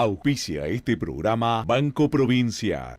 Auspicia este programa Banco Provincia.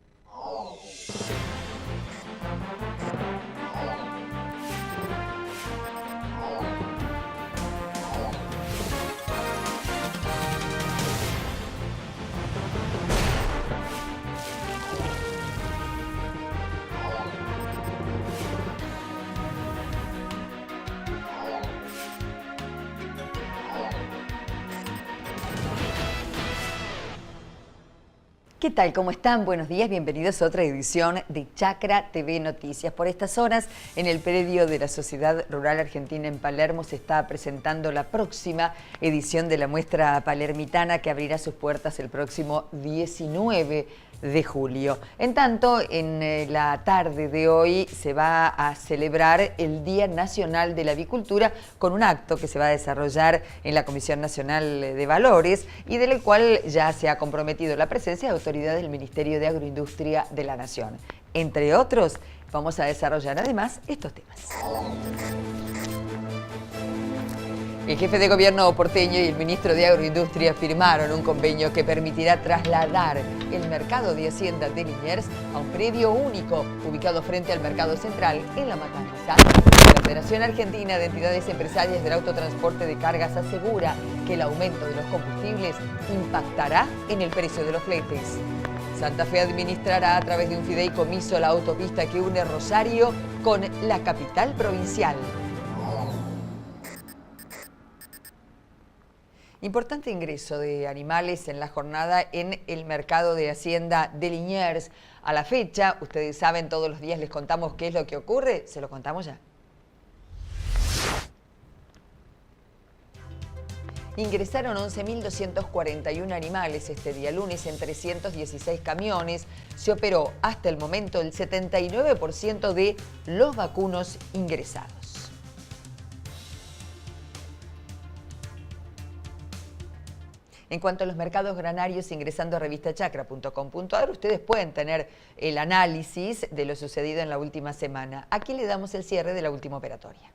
¿Qué tal? ¿Cómo están? Buenos días, bienvenidos a otra edición de Chacra TV Noticias. Por estas horas, en el predio de la Sociedad Rural Argentina en Palermo se está presentando la próxima edición de la muestra palermitana que abrirá sus puertas el próximo 19 de julio. En tanto, en la tarde de hoy se va a celebrar el Día Nacional de la Avicultura con un acto que se va a desarrollar en la Comisión Nacional de Valores y del cual ya se ha comprometido la presencia de autoridades del Ministerio de Agroindustria de la Nación. Entre otros, vamos a desarrollar además estos temas. El jefe de gobierno porteño y el ministro de Agroindustria firmaron un convenio que permitirá trasladar el mercado de Hacienda de Liniers a un predio único ubicado frente al Mercado Central en La Matanza. La Federación Argentina de Entidades Empresarias del Autotransporte de Cargas asegura que el aumento de los combustibles impactará en el precio de los fletes. Santa Fe administrará a través de un fideicomiso la autopista que une Rosario con la capital provincial. Importante ingreso de animales en la jornada en el mercado de Hacienda de Liniers. A la fecha, ustedes saben, todos los días les contamos qué es lo que ocurre, se lo contamos ya. Ingresaron 11.241 animales este día lunes en 316 camiones. Se operó hasta el momento el 79% de los vacunos ingresados. En cuanto a los mercados granarios, ingresando a revistachacra.com.ar, ustedes pueden tener el análisis de lo sucedido en la última semana. Aquí le damos el cierre de la última operatoria.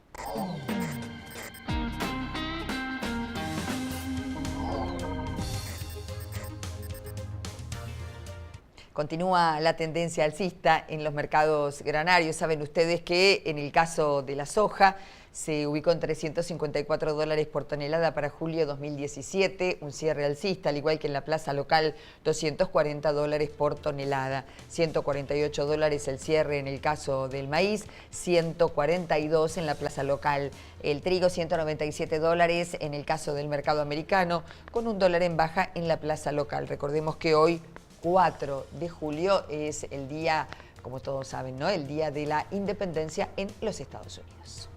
Continúa la tendencia alcista en los mercados granarios. Saben ustedes que en el caso de la soja, se ubicó en $354 por tonelada para julio 2017, un cierre alcista, al igual que en la plaza local, $240 por tonelada, $148 el cierre en el caso del maíz, 142 en la plaza local. El trigo, $197 en el caso del mercado americano, con $1 en baja en la plaza local. Recordemos que hoy, 4 de julio, es el día, como todos saben, ¿no?, el día de la independencia en los Estados Unidos.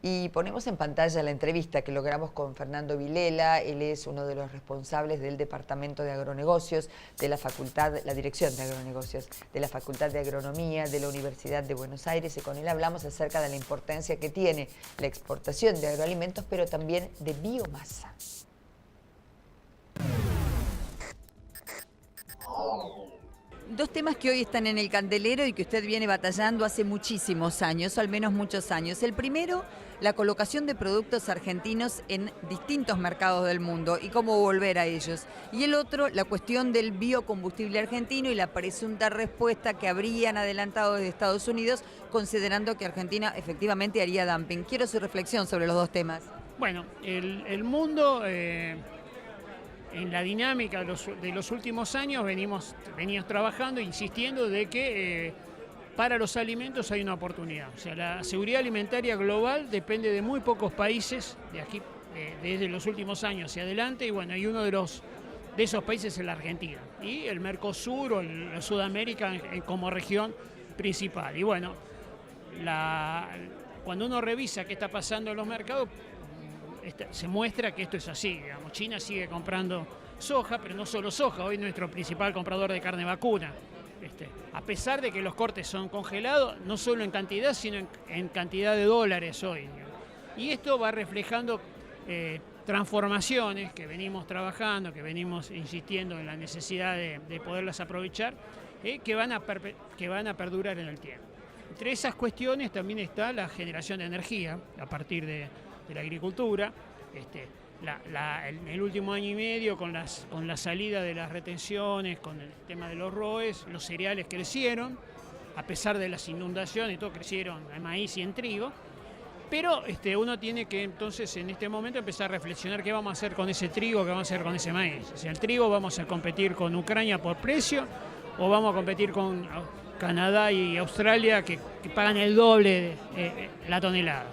Y ponemos en pantalla la entrevista que logramos con Fernando Vilela. Él es uno de los responsables del Departamento de Agronegocios de la Facultad, la Dirección de Agronegocios de la Facultad de Agronomía de la Universidad de Buenos Aires. Y con él hablamos acerca de la importancia que tiene la exportación de agroalimentos, pero también de biomasa. Dos temas que hoy están en el candelero y que usted viene batallando hace muchísimos años, o al menos muchos años. El primero, la colocación de productos argentinos en distintos mercados del mundo y cómo volver a ellos. Y el otro, la cuestión del biocombustible argentino y la presunta respuesta que habrían adelantado desde Estados Unidos, considerando que Argentina efectivamente haría dumping. Quiero su reflexión sobre los dos temas. Bueno, el mundo... En la dinámica de los últimos años venimos trabajando, insistiendo de que para los alimentos hay una oportunidad. O sea, la seguridad alimentaria global depende de muy pocos países, de aquí, desde los últimos años hacia adelante, y bueno, y uno de esos países es la Argentina, y el Mercosur o la Sudamérica como región principal. Y bueno, cuando uno revisa qué está pasando en los mercados, se muestra que esto es así, digamos. China sigue comprando soja, pero no solo soja, hoy es nuestro principal comprador de carne vacuna. A pesar de que los cortes son congelados, no solo en cantidad, sino en cantidad de dólares hoy, digamos. Y esto va reflejando transformaciones que venimos trabajando, que venimos insistiendo en la necesidad de poderlas aprovechar, que van a perdurar en el tiempo. Entre esas cuestiones también está la generación de energía a partir de la agricultura. en el último año y medio, con la salida de las retenciones, con el tema de los ROEs, los cereales crecieron, a pesar de las inundaciones, todo crecieron en maíz y en trigo. Pero uno tiene que entonces en este momento empezar a reflexionar qué vamos a hacer con ese trigo, qué vamos a hacer con ese maíz. O sea, el trigo vamos a competir con Ucrania por precio o vamos a competir con Canadá y Australia que pagan el doble la tonelada.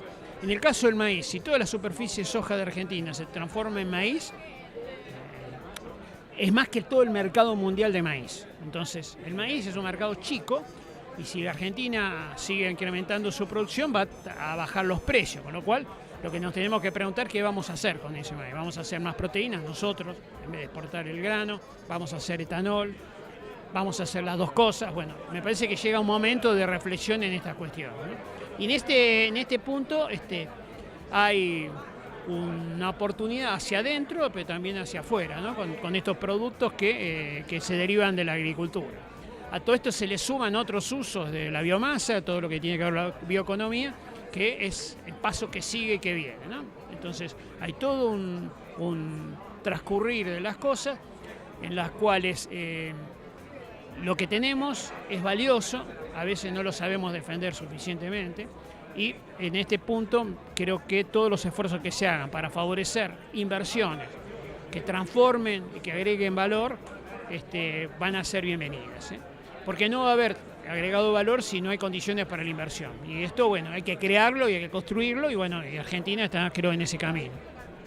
En el caso del maíz, si toda la superficie de soja de Argentina se transforma en maíz, es más que todo el mercado mundial de maíz. Entonces, el maíz es un mercado chico y si Argentina sigue incrementando su producción va a bajar los precios, con lo cual lo que nos tenemos que preguntar es qué vamos a hacer con ese maíz. ¿Vamos a hacer más proteínas nosotros en vez de exportar el grano? ¿Vamos a hacer etanol? ¿Vamos a hacer las dos cosas? Bueno, me parece que llega un momento de reflexión en esta cuestión, ¿no? Y en este punto hay una oportunidad hacia adentro, pero también hacia afuera, ¿no? Con estos productos que se derivan de la agricultura. A todo esto se le suman otros usos de la biomasa, todo lo que tiene que ver con la bioeconomía, que es el paso que sigue y que viene, ¿no? Entonces hay todo un transcurrir de las cosas en las cuales lo que tenemos es valioso, a veces no lo sabemos defender suficientemente y en este punto creo que todos los esfuerzos que se hagan para favorecer inversiones que transformen y que agreguen valor van a ser bienvenidas, ¿eh? Porque no va a haber agregado valor si no hay condiciones para la inversión. Y esto, bueno, hay que crearlo y hay que construirlo y bueno, y Argentina está, creo, en ese camino.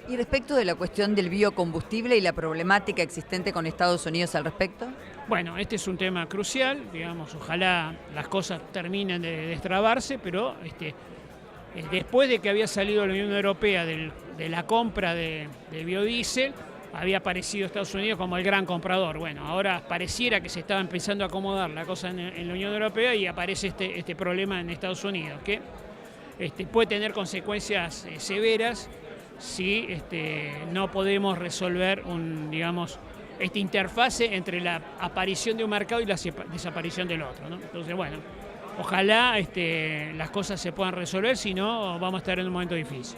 Y respecto de la cuestión del biocombustible y la problemática existente con Estados Unidos al respecto. Bueno, este es un tema crucial, digamos, ojalá las cosas terminen de destrabarse, pero después de que había salido la Unión Europea de la compra de biodiesel, había aparecido Estados Unidos como el gran comprador. Bueno, ahora pareciera que se estaba empezando a acomodar la cosa en la Unión Europea y aparece este problema en Estados Unidos, que puede tener consecuencias severas si no podemos resolver esta interfase entre la aparición de un mercado y la desaparición del otro, ¿no? Entonces, bueno, ojalá las cosas se puedan resolver, si no vamos a estar en un momento difícil.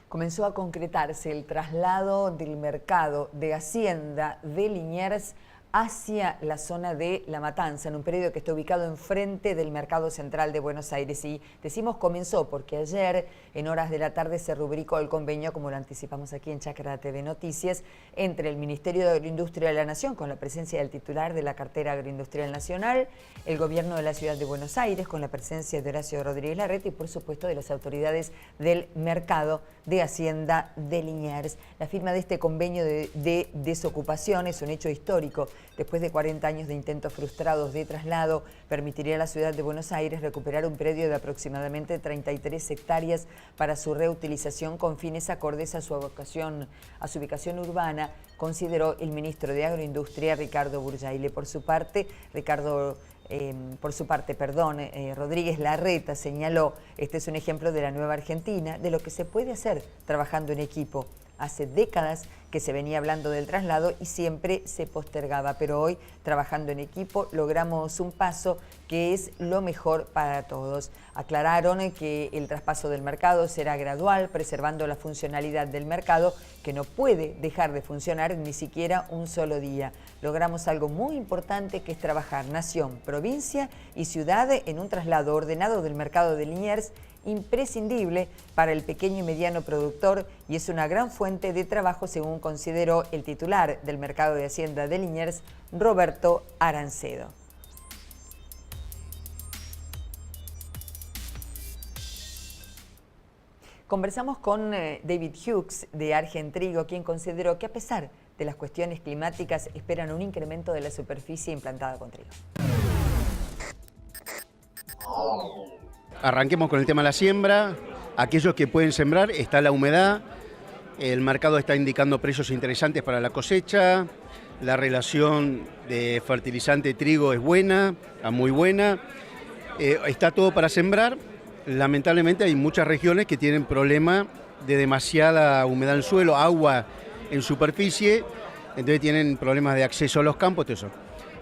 Comenzó a concretarse el traslado del mercado de Hacienda de Liniers hacia la zona de La Matanza, en un predio que está ubicado enfrente del Mercado Central de Buenos Aires. Y decimos comenzó porque ayer, en horas de la tarde, se rubricó el convenio, como lo anticipamos aquí en Chacra TV Noticias, entre el Ministerio de Agroindustria de la Nación, con la presencia del titular de la cartera agroindustrial nacional, el Gobierno de la Ciudad de Buenos Aires, con la presencia de Horacio Rodríguez Larreta y, por supuesto, de las autoridades del Mercado de Hacienda de Liniers. La firma de este convenio de desocupación es un hecho histórico. Después de 40 años de intentos frustrados de traslado, permitiría a la ciudad de Buenos Aires recuperar un predio de aproximadamente 33 hectáreas para su reutilización con fines acordes a su ubicación urbana, consideró el ministro de Agroindustria, Ricardo Burjaile. Por su parte, Rodríguez Larreta señaló: este es un ejemplo de la nueva Argentina, de lo que se puede hacer trabajando en equipo. Hace décadas que se venía hablando del traslado y siempre se postergaba, pero hoy, trabajando en equipo, logramos un paso que es lo mejor para todos. Aclararon que el traspaso del mercado será gradual, preservando la funcionalidad del mercado, que no puede dejar de funcionar ni siquiera un solo día. Logramos algo muy importante, que es trabajar nación, provincia y ciudad en un traslado ordenado del mercado de Liniers, imprescindible para el pequeño y mediano productor, y es una gran fuente de trabajo, según consideró el titular del Mercado de Hacienda de Liniers, Roberto Arancedo. Conversamos con David Hughes de Argentrigo, quien consideró que a pesar de las cuestiones climáticas esperan un incremento de la superficie implantada con trigo. Arranquemos con el tema de la siembra. Aquellos que pueden sembrar, está la humedad, el mercado está indicando precios interesantes para la cosecha, la relación de fertilizante trigo es buena, muy buena, está todo para sembrar. Lamentablemente hay muchas regiones que tienen problema de demasiada humedad en el suelo, agua en superficie, entonces tienen problemas de acceso a los campos, todo eso.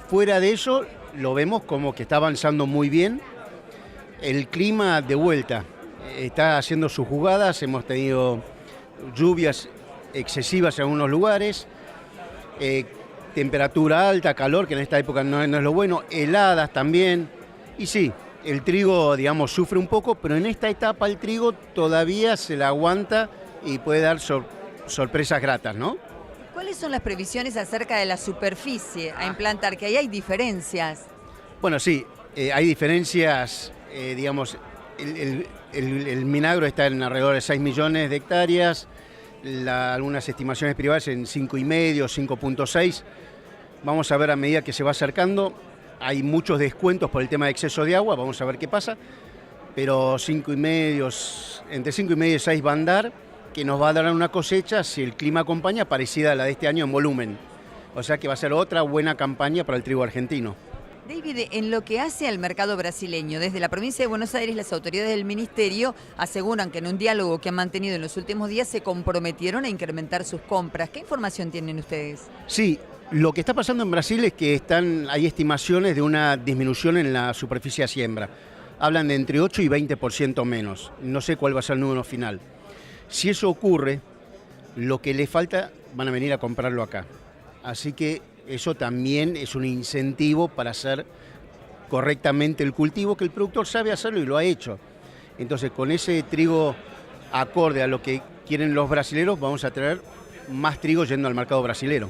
Fuera de eso, lo vemos como que está avanzando muy bien. El clima de vuelta, está haciendo sus jugadas, hemos tenido lluvias excesivas en algunos lugares, temperatura alta, calor, que en esta época no es lo bueno, heladas también, y sí, el trigo, digamos, sufre un poco, pero en esta etapa el trigo todavía se la aguanta y puede dar sorpresas gratas, ¿no? ¿Cuáles son las previsiones acerca de la superficie a implantar? Que ahí hay diferencias. Bueno, sí, hay diferencias, digamos, el Minagro está en alrededor de 6 millones de hectáreas, algunas estimaciones privadas en 5,5, 5,6. Vamos a ver a medida que se va acercando. Hay muchos descuentos por el tema de exceso de agua, vamos a ver qué pasa, pero 5,5, entre 5,5 y 6 va a andar, que nos va a dar una cosecha, si el clima acompaña, parecida a la de este año en volumen. O sea que va a ser otra buena campaña para el trigo argentino. David, en lo que hace al mercado brasileño, desde la provincia de Buenos Aires, las autoridades del ministerio aseguran que en un diálogo que han mantenido en los últimos días se comprometieron a incrementar sus compras. ¿Qué información tienen ustedes? Sí, lo que está pasando en Brasil es que hay estimaciones de una disminución en la superficie a siembra. Hablan de entre 8 y 20% menos. No sé cuál va a ser el número final. Si eso ocurre, lo que le falta van a venir a comprarlo acá. Así que eso también es un incentivo para hacer correctamente el cultivo, que el productor sabe hacerlo y lo ha hecho. Entonces, con ese trigo acorde a lo que quieren los brasileros, vamos a traer más trigo yendo al mercado brasilero.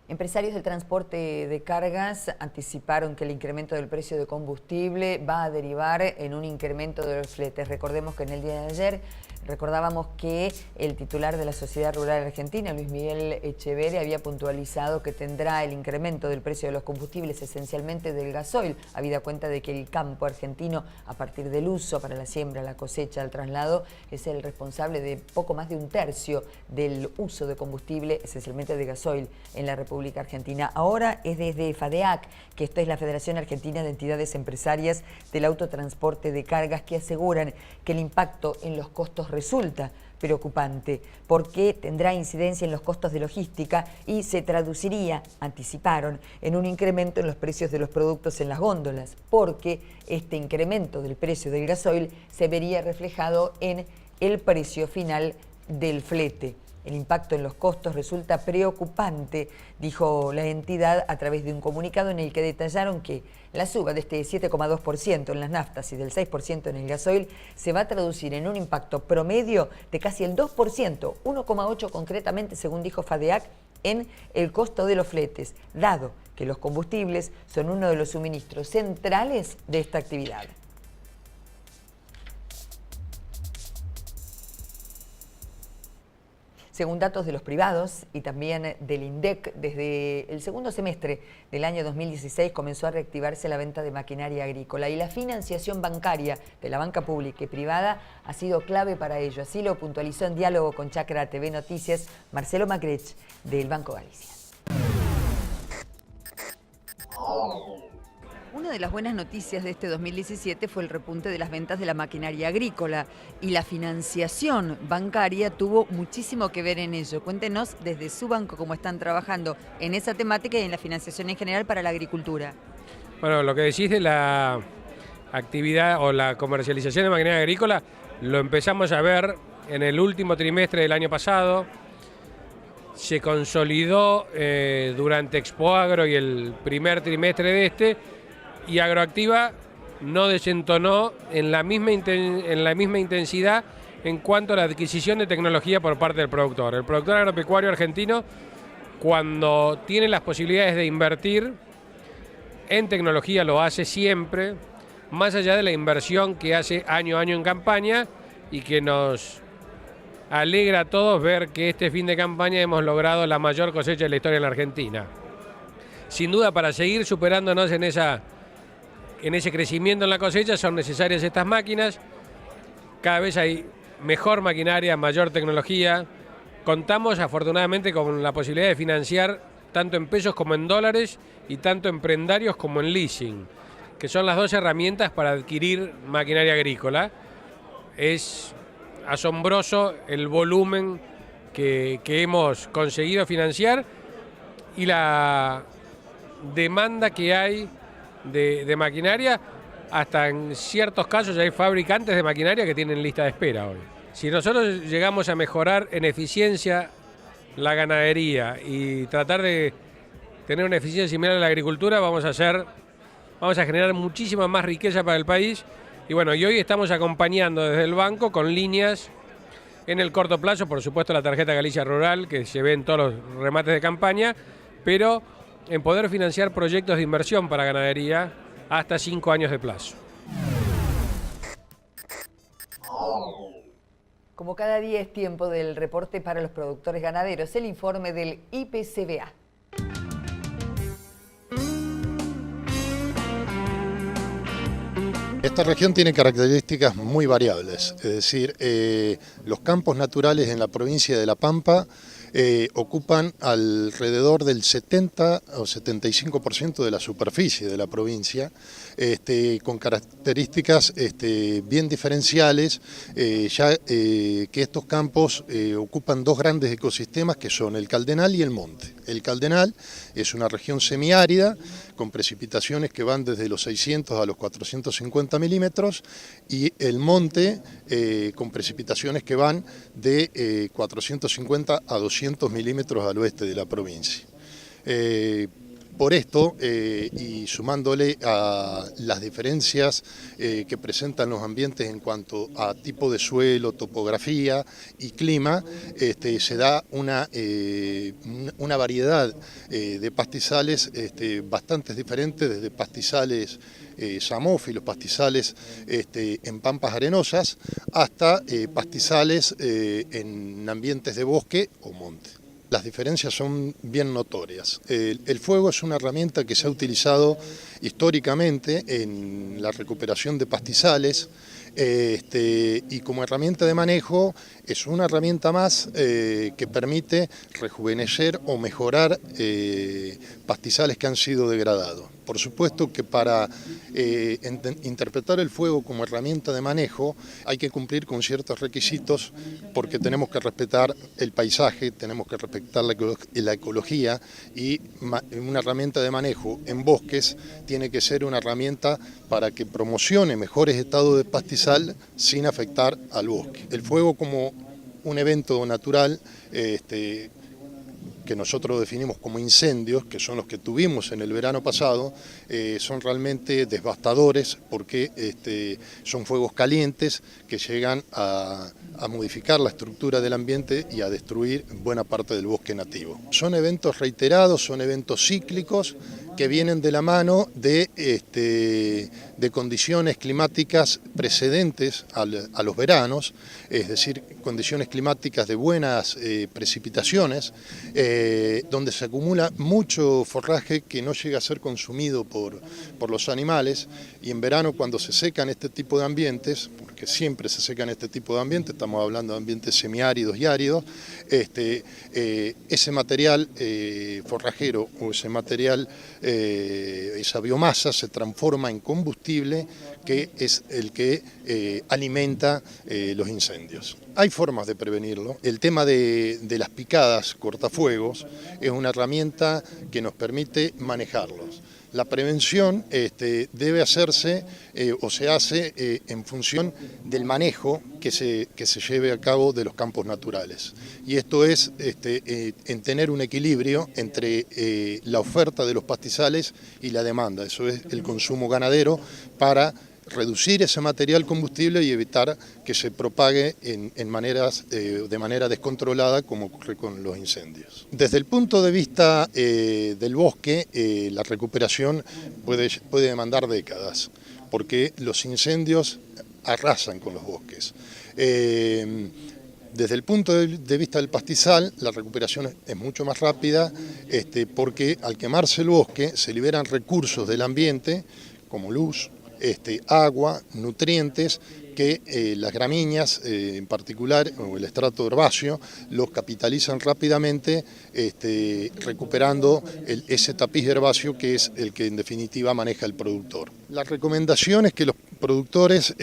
Empresarios del transporte de cargas anticiparon que el incremento del precio de combustible va a derivar en un incremento de los fletes. Recordemos que en el día de ayer recordábamos que el titular de la Sociedad Rural Argentina, Luis Miguel Echeverri, había puntualizado que tendrá el incremento del precio de los combustibles, esencialmente del gasoil, habida cuenta de que el campo argentino, a partir del uso para la siembra, la cosecha, el traslado, es el responsable de poco más de 1/3 del uso de combustible, esencialmente de gasoil, en la República Argentina. Ahora es desde FADEAC, que esta es la Federación Argentina de Entidades Empresarias del Autotransporte de Cargas, que aseguran que el impacto en los costos resulta preocupante porque tendrá incidencia en los costos de logística y se traduciría, anticiparon, en un incremento en los precios de los productos en las góndolas, porque este incremento del precio del gasoil se vería reflejado en el precio final del flete. El impacto en los costos resulta preocupante, dijo la entidad a través de un comunicado en el que detallaron que la suba de este 7,2% en las naftas y del 6% en el gasoil se va a traducir en un impacto promedio de casi el 2%, 1,8% concretamente, según dijo FADEAC, en el costo de los fletes, dado que los combustibles son uno de los suministros centrales de esta actividad. Según datos de los privados y también del INDEC, desde el segundo semestre del año 2016 comenzó a reactivarse la venta de maquinaria agrícola y la financiación bancaria de la banca pública y privada ha sido clave para ello. Así lo puntualizó en diálogo con Chacra TV Noticias Marcelo Magrech del Banco Galicia. Una de las buenas noticias de este 2017 fue el repunte de las ventas de la maquinaria agrícola y la financiación bancaria tuvo muchísimo que ver en ello. Cuéntenos desde su banco cómo están trabajando en esa temática y en la financiación en general para la agricultura. Bueno, lo que decís de la actividad o la comercialización de maquinaria agrícola lo empezamos a ver en el último trimestre del año pasado. Se consolidó durante Expo Agro y el primer trimestre de este, y Agroactiva no desentonó en la misma intensidad en cuanto a la adquisición de tecnología por parte del productor. El productor agropecuario argentino, cuando tiene las posibilidades de invertir en tecnología, lo hace siempre, más allá de la inversión que hace año a año en campaña, y que nos alegra a todos ver que este fin de campaña hemos logrado la mayor cosecha de la historia en la Argentina. Sin duda, para seguir superándonos en ese crecimiento en la cosecha son necesarias estas máquinas. Cada vez hay mejor maquinaria, mayor tecnología. Contamos afortunadamente con la posibilidad de financiar tanto en pesos como en dólares y tanto en prendarios como en leasing, que son las dos herramientas para adquirir maquinaria agrícola. Es asombroso el volumen que hemos conseguido financiar y la demanda que hay de maquinaria, hasta en ciertos casos hay fabricantes de maquinaria que tienen lista de espera hoy. Si nosotros llegamos a mejorar en eficiencia la ganadería y tratar de tener una eficiencia similar a la agricultura, vamos a generar muchísima más riqueza para el país. Y bueno, y hoy estamos acompañando desde el banco con líneas en el corto plazo, por supuesto la tarjeta Galicia Rural, que se ve en todos los remates de campaña, pero en poder financiar proyectos de inversión para ganadería hasta 5 años de plazo. Como cada día es tiempo del reporte para los productores ganaderos, el informe del IPCBA. Esta región tiene características muy variables, es decir, los campos naturales en la provincia de La Pampa ocupan alrededor del 70 o 75% de la superficie de la provincia, con características bien diferenciales, ya que estos campos ocupan dos grandes ecosistemas que son el Caldenal y el Monte. El Caldenal es una región semiárida con precipitaciones que van desde los 600 a los 450 milímetros y el Monte con precipitaciones que van de 450 a 200 milímetros al oeste de la provincia. Por esto, y sumándole a las diferencias que presentan los ambientes en cuanto a tipo de suelo, topografía y clima, se da una variedad de pastizales bastante diferentes, desde pastizales samófilos, pastizales en pampas arenosas, hasta pastizales en ambientes de bosque o monte. Las diferencias son bien notorias. El fuego es una herramienta que se ha utilizado históricamente en la recuperación de pastizales y como herramienta de manejo es una herramienta más que permite rejuvenecer o mejorar pastizales que han sido degradados. Por supuesto que para interpretar el fuego como herramienta de manejo hay que cumplir con ciertos requisitos porque tenemos que respetar el paisaje, tenemos que respetar la ecología y una herramienta de manejo en bosques tiene que ser una herramienta para que promocione mejores estados de pastizal sin afectar al bosque. El fuego como un evento natural que nosotros definimos como incendios, que son los que tuvimos en el verano pasado, son realmente devastadores porque son fuegos calientes que llegan a modificar la estructura del ambiente y a destruir buena parte del bosque nativo. Son eventos reiterados, son eventos cíclicos que vienen de la mano de condiciones climáticas precedentes a los veranos, es decir, condiciones climáticas de buenas precipitaciones, donde se acumula mucho forraje que no llega a ser consumido por los animales, y en verano cuando se secan este tipo de ambientes, porque siempre se secan este tipo de ambientes, estamos hablando de ambientes semiáridos y áridos, ese material forrajero o ese material, esa biomasa se transforma en combustible que es el que alimenta los incendios. Hay formas de prevenirlo. El tema de las picadas cortafuegos es una herramienta que nos permite manejarlos. La prevención debe hacerse o se hace en función del manejo que se lleve a cabo de los campos naturales. Y esto es en tener un equilibrio entre la oferta de los pastizales y la demanda. Eso es el consumo ganadero para reducir ese material combustible y evitar que se propague de manera descontrolada como ocurre con los incendios. Desde el punto de vista del bosque, la recuperación puede demandar décadas, porque los incendios arrasan con los bosques. Desde el punto de vista del pastizal, la recuperación es mucho más rápida, porque al quemarse el bosque se liberan recursos del ambiente, como luz, agua, nutrientes, que las gramíneas en particular, o el estrato herbáceo, los capitalizan rápidamente, recuperando ese tapiz herbáceo que es el que en definitiva maneja el productor. La recomendación es que los productores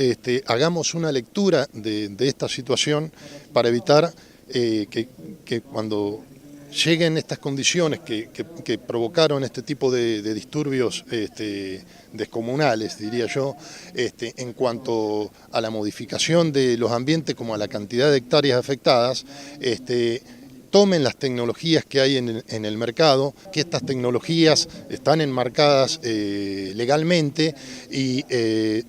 hagamos una lectura de esta situación para evitar que cuando lleguen estas condiciones que provocaron este tipo de disturbios descomunales, diría yo, en cuanto a la modificación de los ambientes como a la cantidad de hectáreas afectadas, tomen las tecnologías que hay en el mercado, que estas tecnologías están enmarcadas legalmente y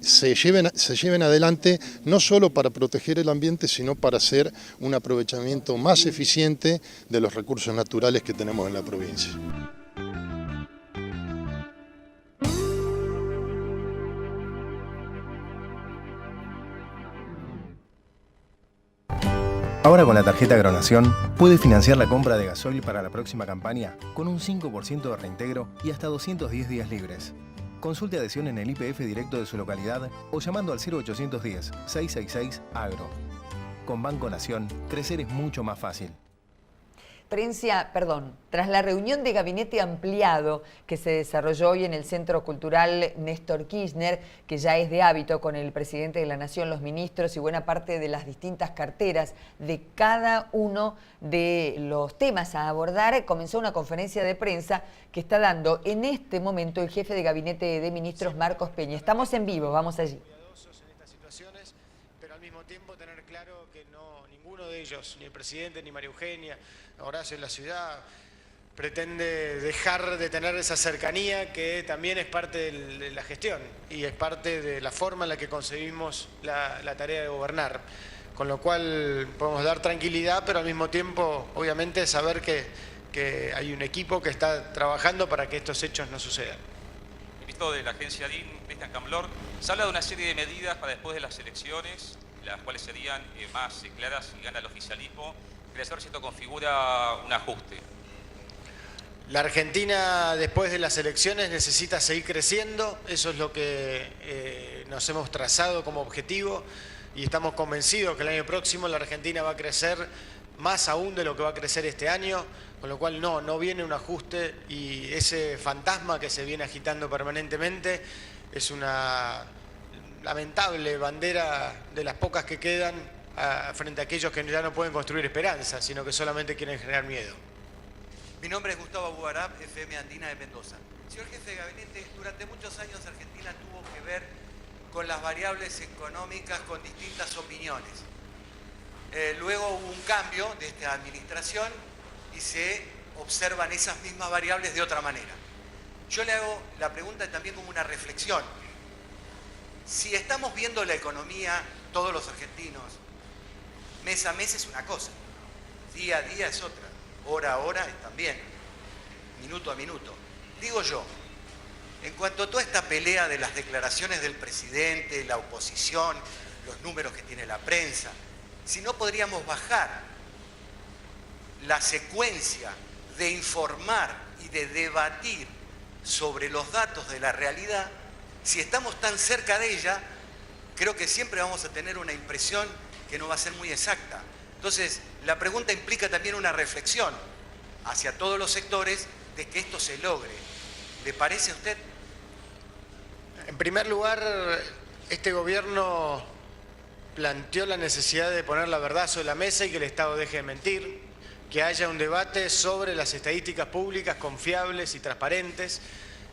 se lleven adelante no solo para proteger el ambiente, sino para hacer un aprovechamiento más eficiente de los recursos naturales que tenemos en la provincia. Ahora con la tarjeta Agronación puede financiar la compra de gasoil para la próxima campaña con un 5% de reintegro y hasta 210 días libres. Consulte adhesión en el IPF directo de su localidad o llamando al 0810-666-AGRO. Con Banco Nación, crecer es mucho más fácil. Tras la reunión de gabinete ampliado que se desarrolló hoy en el Centro Cultural Néstor Kirchner, que ya es de hábito con el presidente de la Nación, los ministros y buena parte de las distintas carteras de cada uno de los temas a abordar, comenzó una conferencia de prensa que está dando en este momento el jefe de gabinete de ministros, Marcos Peña. Estamos en vivo, vamos allí. Pero al mismo tiempo tener claro que ninguno de ellos, ni el presidente ni María Eugenia, Horacio en la ciudad, pretende dejar de tener esa cercanía que también es parte de la gestión y es parte de la forma en la que concebimos la tarea de gobernar. Con lo cual podemos dar tranquilidad, pero al mismo tiempo, obviamente, saber que hay un equipo que está trabajando para que estos hechos no sucedan. El ministro de la agencia DIN, Cristian Camblor, se habla de una serie de medidas para después de las elecciones, las cuales serían más claras si gana el oficialismo. Quería saber si esto configura un ajuste. La Argentina, después de las elecciones, necesita seguir creciendo. Eso es lo que nos hemos trazado como objetivo y estamos convencidos que el año próximo la Argentina va a crecer más aún de lo que va a crecer este año, con lo cual no viene un ajuste y ese fantasma que se viene agitando permanentemente es una lamentable bandera de las pocas que quedan frente a aquellos que ya no pueden construir esperanza, sino que solamente quieren generar miedo. Mi nombre es Gustavo Bugarab, FM Andina de Mendoza. Señor jefe de gabinete, durante muchos años Argentina tuvo que ver con las variables económicas con distintas opiniones. Luego hubo un cambio de esta administración y se observan esas mismas variables de otra manera. Yo le hago la pregunta también como una reflexión. Si estamos viendo la economía, todos los argentinos, mes a mes es una cosa, día a día es otra, hora a hora es también, minuto a minuto. Digo yo, en cuanto a toda esta pelea de las declaraciones del presidente, la oposición, los números que tiene la prensa, si no podríamos bajar la secuencia de informar y de debatir sobre los datos de la realidad, si estamos tan cerca de ella, creo que siempre vamos a tener una impresión que no va a ser muy exacta. Entonces, la pregunta implica también una reflexión hacia todos los sectores de que esto se logre. ¿Le parece a usted? En primer lugar, este gobierno planteó la necesidad de poner la verdad sobre la mesa y que el Estado deje de mentir, que haya un debate sobre las estadísticas públicas confiables y transparentes,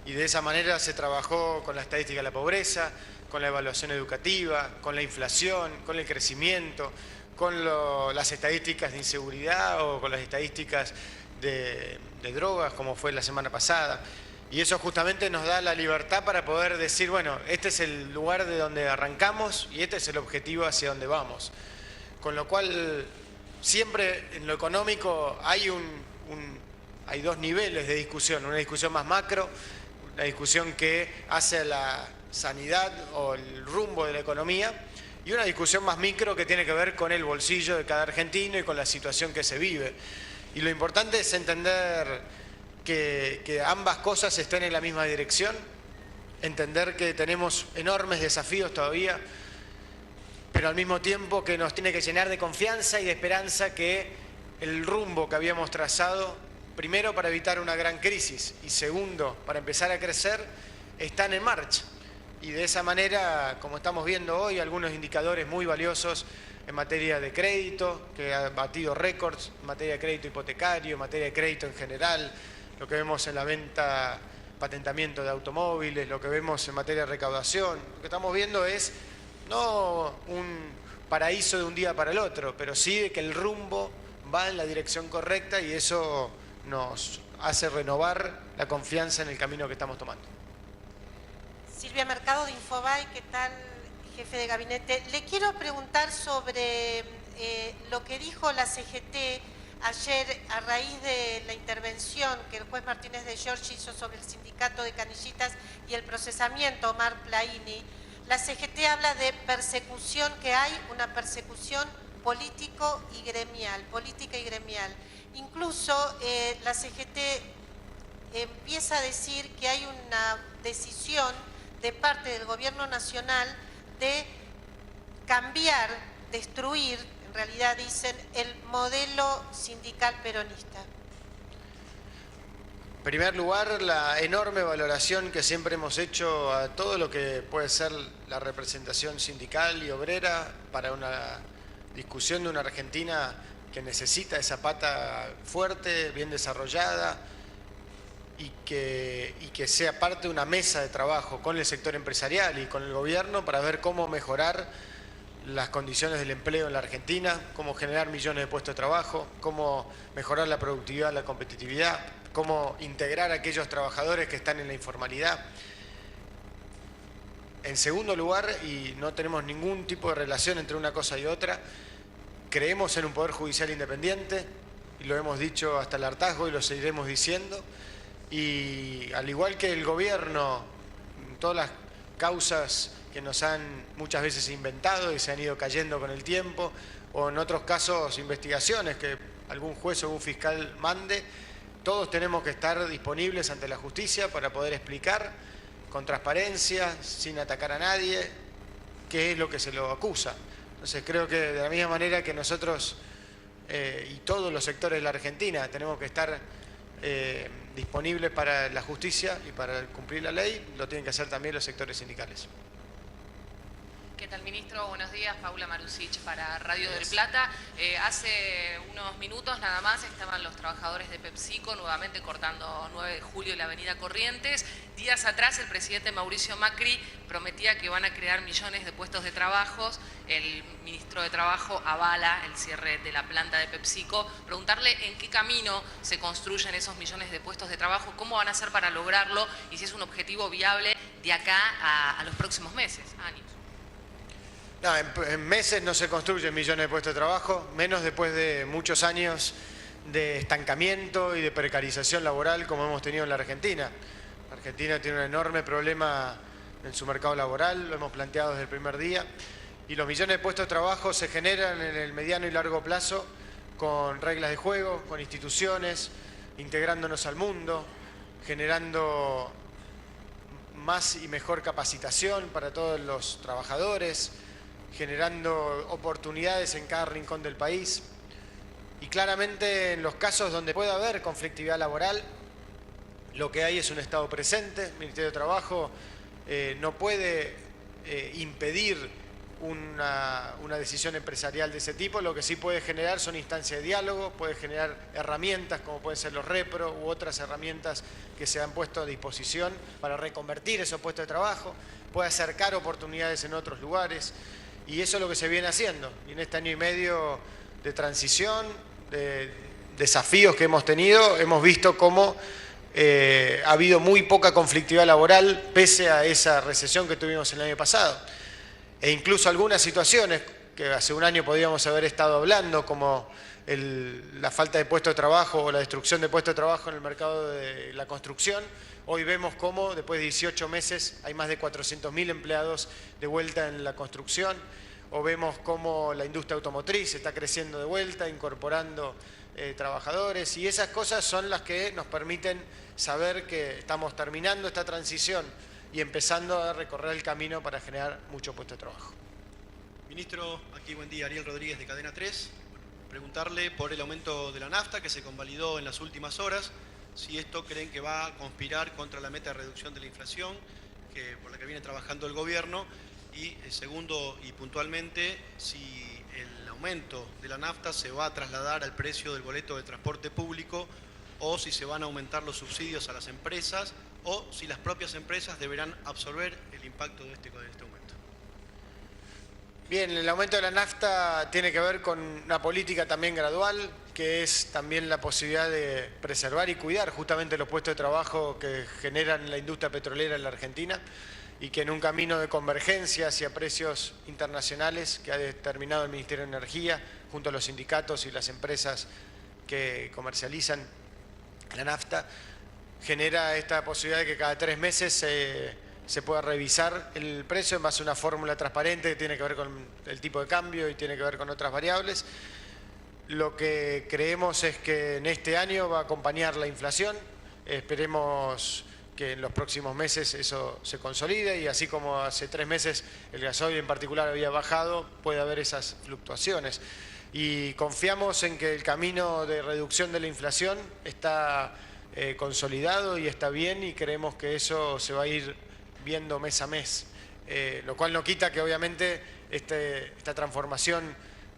y de esa manera se trabajó con la estadística de la pobreza, con la evaluación educativa, con la inflación, con el crecimiento, con las estadísticas de inseguridad o con las estadísticas de drogas, como fue la semana pasada. Y eso justamente nos da la libertad para poder decir, bueno, este es el lugar de donde arrancamos y este es el objetivo hacia donde vamos. Con lo cual, siempre en lo económico hay dos niveles de discusión, una discusión más macro, una discusión que hace a la sanidad o el rumbo de la economía, y una discusión más micro que tiene que ver con el bolsillo de cada argentino y con la situación que se vive. Y lo importante es entender que ambas cosas estén en la misma dirección, entender que tenemos enormes desafíos todavía, pero al mismo tiempo que nos tiene que llenar de confianza y de esperanza que el rumbo que habíamos trazado, primero para evitar una gran crisis y segundo para empezar a crecer, están en marcha. y de esa manera, como estamos viendo hoy, algunos indicadores muy valiosos en materia de crédito, que ha batido récords, en materia de crédito hipotecario, en materia de crédito en general, lo que vemos en la venta, patentamiento de automóviles, lo que vemos en materia de recaudación. Lo que estamos viendo es no un paraíso de un día para el otro, pero sí de que el rumbo va en la dirección correcta y eso nos hace renovar la confianza en el camino que estamos tomando. Silvia Mercado de Infobae, ¿qué tal, jefe de gabinete? Le quiero preguntar sobre lo que dijo la CGT ayer a raíz de la intervención que el juez Martínez de Giorgi hizo sobre el sindicato de canillitas y el procesamiento Omar Plaini. La CGT habla de persecución, que hay una persecución política y gremial. Incluso la CGT empieza a decir que hay una decisión de parte del gobierno nacional de cambiar, destruir, en realidad dicen, el modelo sindical peronista. En primer lugar, la enorme valoración que siempre hemos hecho a todo lo que puede ser la representación sindical y obrera para una discusión de una Argentina que necesita esa pata fuerte, bien desarrollada y que sea parte de una mesa de trabajo con el sector empresarial y con el gobierno para ver cómo mejorar las condiciones del empleo en la Argentina, cómo generar millones de puestos de trabajo, cómo mejorar la productividad, la competitividad, cómo integrar a aquellos trabajadores que están en la informalidad. En segundo lugar, y no tenemos ningún tipo de relación entre una cosa y otra, creemos en un poder judicial independiente, y lo hemos dicho hasta el hartazgo y lo seguiremos diciendo, y al igual que el gobierno, todas las causas que nos han muchas veces inventado y se han ido cayendo con el tiempo, o en otros casos investigaciones que algún juez o algún fiscal mande, todos tenemos que estar disponibles ante la justicia para poder explicar con transparencia, sin atacar a nadie, qué es lo que se lo acusa. Entonces creo que de la misma manera que nosotros y todos los sectores de la Argentina tenemos que estar disponibles para la justicia y para cumplir la ley, lo tienen que hacer también los sectores sindicales. ¿Qué tal, ministro? Buenos días, Paula Marusic para Radio del Plata. Hace unos minutos nada más estaban los trabajadores de PepsiCo nuevamente cortando 9 de julio y la avenida Corrientes. Días atrás el presidente Mauricio Macri prometía que van a crear millones de puestos de trabajo. El ministro de Trabajo avala el cierre de la planta de PepsiCo. Preguntarle en qué camino se construyen esos millones de puestos de trabajo, cómo van a hacer para lograrlo y si es un objetivo viable de acá a los próximos meses, años. No, en meses no se construyen millones de puestos de trabajo, menos después de muchos años de estancamiento y de precarización laboral como hemos tenido en la Argentina. La Argentina tiene un enorme problema en su mercado laboral, lo hemos planteado desde el primer día, y los millones de puestos de trabajo se generan en el mediano y largo plazo con reglas de juego, con instituciones, integrándonos al mundo, generando más y mejor capacitación para todos los trabajadores, generando oportunidades en cada rincón del país. Y claramente en los casos donde pueda haber conflictividad laboral, lo que hay es un Estado presente. El Ministerio de Trabajo no puede impedir una decisión empresarial de ese tipo. Lo que sí puede generar son instancias de diálogo, puede generar herramientas como pueden ser los repro u otras herramientas que se han puesto a disposición para reconvertir esos puestos de trabajo, puede acercar oportunidades en otros lugares. Y eso es lo que se viene haciendo. Y en este año y medio de transición, de desafíos que hemos tenido, hemos visto cómo ha habido muy poca conflictividad laboral pese a esa recesión que tuvimos el año pasado. E incluso algunas situaciones que hace un año podríamos haber estado hablando, como la falta de puestos de trabajo o la destrucción de puestos de trabajo en el mercado de la construcción. Hoy vemos cómo después de 18 meses hay más de 400.000 empleados de vuelta en la construcción, o vemos cómo la industria automotriz está creciendo de vuelta, incorporando trabajadores, y esas cosas son las que nos permiten saber que estamos terminando esta transición y empezando a recorrer el camino para generar muchos puestos de trabajo. Ministro, aquí buen día, Ariel Rodríguez de Cadena 3. Preguntarle por el aumento de la nafta que se convalidó en las últimas horas, si esto creen que va a conspirar contra la meta de reducción de la inflación, por la que viene trabajando el gobierno. Y segundo y puntualmente, si el aumento de la nafta se va a trasladar al precio del boleto de transporte público o si se van a aumentar los subsidios a las empresas o si las propias empresas deberán absorber el impacto de este aumento. Bien, el aumento de la nafta tiene que ver con una política también gradual, que es también la posibilidad de preservar y cuidar justamente los puestos de trabajo que generan la industria petrolera en la Argentina y que en un camino de convergencia hacia precios internacionales que ha determinado el Ministerio de Energía junto a los sindicatos y las empresas que comercializan la nafta, genera esta posibilidad de que cada 3 meses se pueda revisar el precio en base a una fórmula transparente que tiene que ver con el tipo de cambio y tiene que ver con otras variables. Lo que creemos es que en este año va a acompañar la inflación. Esperemos que en los próximos meses eso se consolide y así como hace 3 meses el gasoil en particular había bajado, puede haber esas fluctuaciones. Y confiamos en que el camino de reducción de la inflación está consolidado y está bien y creemos que eso se va a ir viendo mes a mes, lo cual no quita que obviamente esta transformación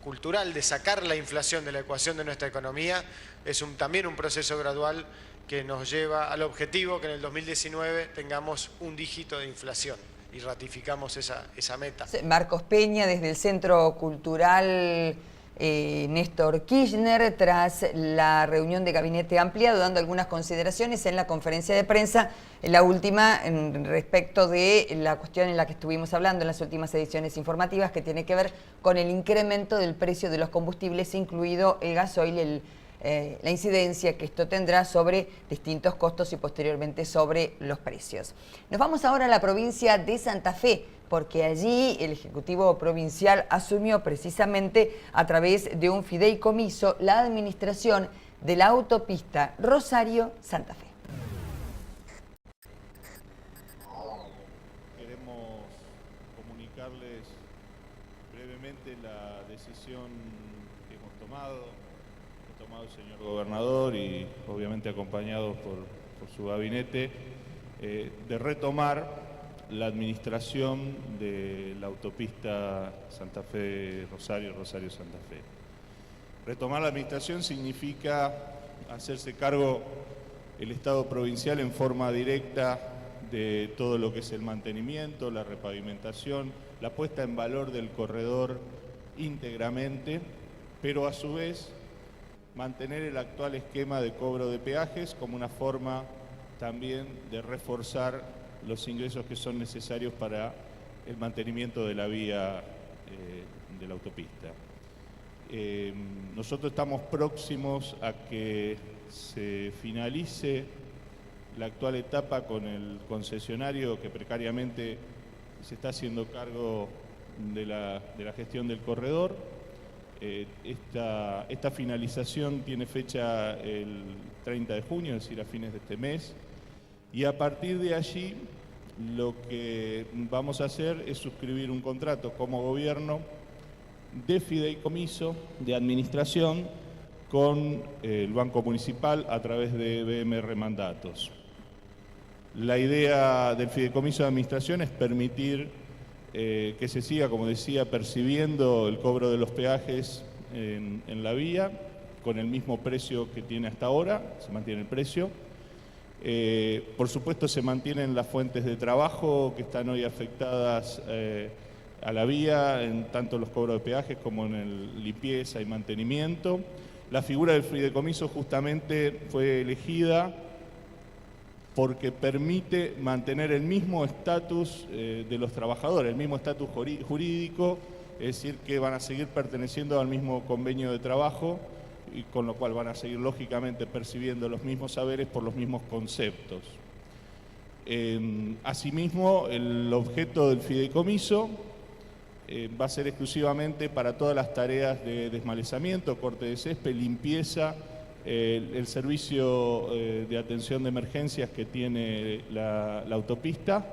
cultural de sacar la inflación de la ecuación de nuestra economía es también un proceso gradual que nos lleva al objetivo que en el 2019 tengamos un dígito de inflación y ratificamos esa meta. Marcos Peña desde el Centro Cultural Néstor Kirchner, tras la reunión de gabinete ampliado, dando algunas consideraciones en la conferencia de prensa, la última respecto de la cuestión en la que estuvimos hablando en las últimas ediciones informativas, que tiene que ver con el incremento del precio de los combustibles, incluido el gasoil, la incidencia que esto tendrá sobre distintos costos y posteriormente sobre los precios. Nos vamos ahora a la provincia de Santa Fe, porque allí el Ejecutivo Provincial asumió precisamente a través de un fideicomiso la administración de la autopista Rosario-Santa Fe. Queremos comunicarles brevemente la decisión que hemos tomado el señor gobernador y obviamente acompañados por su gabinete, de retomar la administración de la autopista Santa Fe-Rosario, Rosario-Santa Fe. Retomar la administración significa hacerse cargo el Estado provincial en forma directa de todo lo que es el mantenimiento, la repavimentación, la puesta en valor del corredor íntegramente, pero a su vez mantener el actual esquema de cobro de peajes como una forma también de reforzar los ingresos que son necesarios para el mantenimiento de la vía de la autopista. Nosotros estamos próximos a que se finalice la actual etapa con el concesionario que precariamente se está haciendo cargo de la gestión del corredor. Esta finalización tiene fecha el 30 de junio, es decir, a fines de este mes. Y a partir de allí, lo que vamos a hacer es suscribir un contrato como gobierno de fideicomiso, de administración, con el Banco Municipal a través de BMR Mandatos. La idea del fideicomiso de administración es permitir que se siga, como decía, percibiendo el cobro de los peajes en la vía, con el mismo precio que tiene hasta ahora, se mantiene el precio. Por supuesto se mantienen las fuentes de trabajo que están hoy afectadas a la vía, en tanto los cobros de peajes como en el limpieza y mantenimiento. La figura del fideicomiso justamente fue elegida porque permite mantener el mismo estatus de los trabajadores, el mismo estatus jurídico, es decir, que van a seguir perteneciendo al mismo convenio de trabajo, y con lo cual van a seguir lógicamente percibiendo los mismos saberes por los mismos conceptos. Asimismo, el objeto del fideicomiso va a ser exclusivamente para todas las tareas de desmalezamiento, corte de césped, limpieza, el servicio de atención de emergencias que tiene la autopista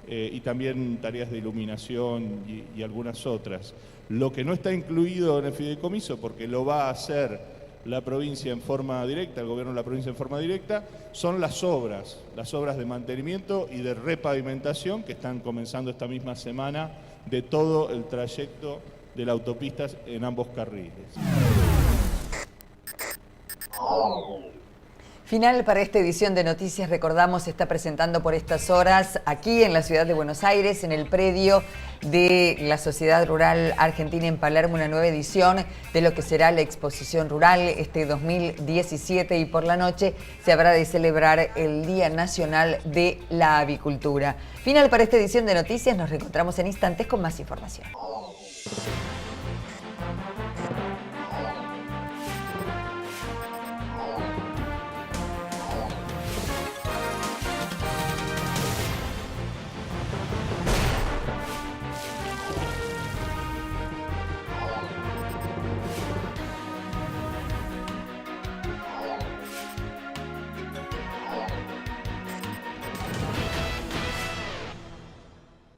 y también tareas de iluminación y algunas otras. Lo que no está incluido en el fideicomiso, porque lo va a hacer la provincia en forma directa, el gobierno de la provincia en forma directa, son las obras de mantenimiento y de repavimentación que están comenzando esta misma semana de todo el trayecto de la autopista en ambos carriles. Final para esta edición de Noticias. Recordamos, se está presentando por estas horas aquí en la ciudad de Buenos Aires, en el predio de la Sociedad Rural Argentina en Palermo, una nueva edición de lo que será la exposición rural este 2017, y por la noche se habrá de celebrar el Día Nacional de la Avicultura. Final para esta edición de Noticias. Nos reencontramos en instantes con más información.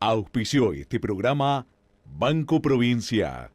Auspició este programa Banco Provincia.